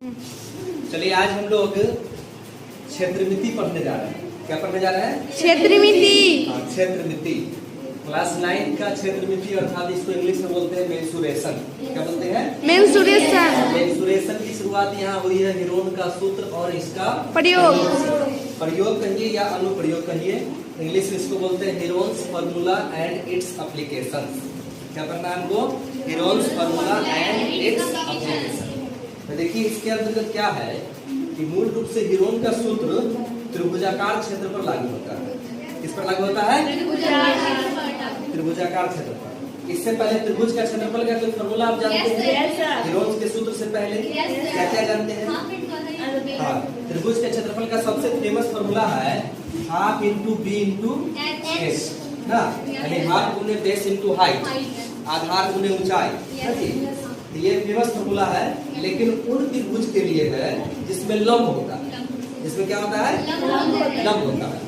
चलिए आज हम लोग क्षेत्रमिति पढ़ने जा रहे हैं। क्या पढ़ने जा रहे हैं? क्षेत्रमिति। हाँ, क्षेत्रमिति क्लास 9 का क्षेत्रमिति अर्थात इसको इंग्लिश में बोलते हैं मेंसुरेशन। क्या बोलते हैं? मेंसुरेशन। मेंसुरेशन की शुरुआत यहाँ हुई है हीरोन का सूत्र और इसका प्रयोग कहिए या अनुप्रयोग कहिए। इंग्लिश में इसको बोलते हैं Heron's formula and it's applications. क्या पढ़ना है हमको? Heron's formula and its application. तो देखिए इसके अंतर्गत क्या है कि मूल रूप से हीरोन का सूत्र त्रिभुजाकार क्षेत्र पर लागू होता है। किस पर लागू होता है? त्रिभुजाकार क्षेत्र पर। इससे पहले त्रिभुज का क्षेत्रफल का कोई फॉर्मूला आप जानते हैं? हीरोन के सूत्र से पहले क्या क्या जानते हैं? हाँ, त्रिभुज के क्षेत्रफल का सबसे फेमस फॉर्मूला है half into B into H ना, यानी हाफ गुने बेस इंटू हाइट, आधार गुने ऊंचाई। ये फेमस फॉर्मूला है, लेकिन उन त्रिभुज के लिए है जिसमें लंब होता है। जिसमें क्या होता है? लंब होता है।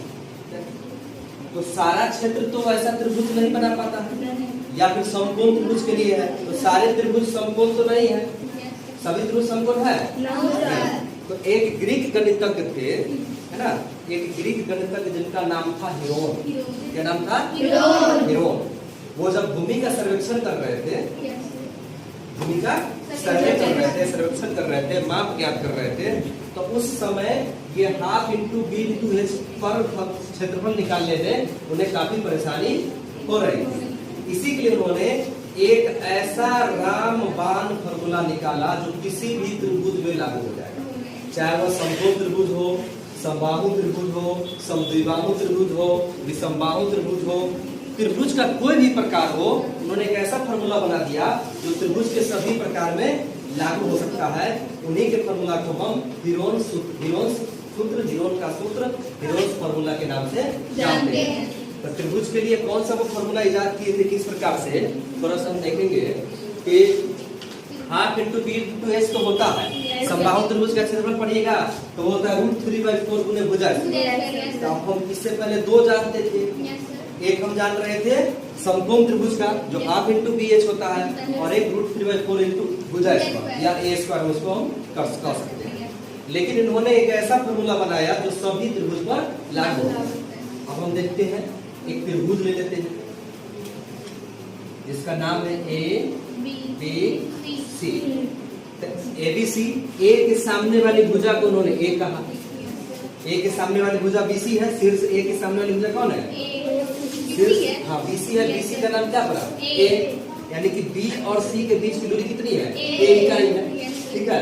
तो सारा क्षेत्र तो वैसा त्रिभुज नहीं बना पाता है, या फिर समकोण त्रिभुज के लिए है। तो सारे त्रिभुज समकोण तो नहीं है, सभी त्रिभुज समकोण है। तो एक ग्रीक गणितज्ञ थे, है ना, एक ग्रीक गणितज्ञ जिनका नाम था हीरोन। क्या नाम था? हीरोन। वो जब भूमि का सर्वेक्षण कर रहे थे, भूमि का सर्वेक्षण कर रहे थे, माप ज्ञात कर रहे थे, तो उस समय ये half into B into H पर क्षेत्रफल निकालने में उन्हें काफी परेशानी हो रही थी। इसी के लिए उन्होंने एक ऐसा रामबाण फॉर्मूला निकाला जो किसी भी त्रिभुज में लागू हो जाए, चाहे वह समकोण त्रिभुज हो, समबाहु त्रिभुज हो, समद्विबाहु त्रिभुज हो, विषमबाहु त्रिभुज हो, त्रिभुज का कोई भी प्रकार हो। उन्होंने एक ऐसा फॉर्मूला बना दिया जो त्रिभुज के सभी प्रकार में लागू हो सकता है। उन्हीं के फॉर्मूला को हम हीरोन का सूत्र हीरोन फॉर्मूला के नाम से जानते हैं। तो त्रिभुज के लिए कौन सा वो फॉर्मूला इजाद किए थे, किस प्रकार से, थोड़ा सा हम देखेंगे कि half into B into H तो होता है। समबाहु त्रिभुज का क्षेत्रफल पढ़िएगा तो होता है √3/4 गुने भुजा। तो हम इससे पहले दो जानते थे। एक हम जान रहे थे समकोण त्रिभुज का जो हाफ इंटू बी एच होता है, और एक √3/4 इंटू भुजा स्क्वायर या ए स्क्वायर, उसको हम कर सकते हैं। लेकिन इन्होंने एक ऐसा फॉर्मूला बनाया जो सभी त्रिभुज पर लागू होता है। अब हम देखते हैं, एक त्रिभुज ले लेते हैं जिसका नाम है ए बी सी। ABC, ए के सामने वाली भुजा को उन्होंने ए कहा। ए के सामने वाली भुजा BC है। शीर्ष ए के सामने वाली भुजा कौन है? हाँ, BC है। BC का नाम क्या पड़ा? ए। यानी कि B और C के बीच की दूरी कितनी है? A इकाई है। ठीक है।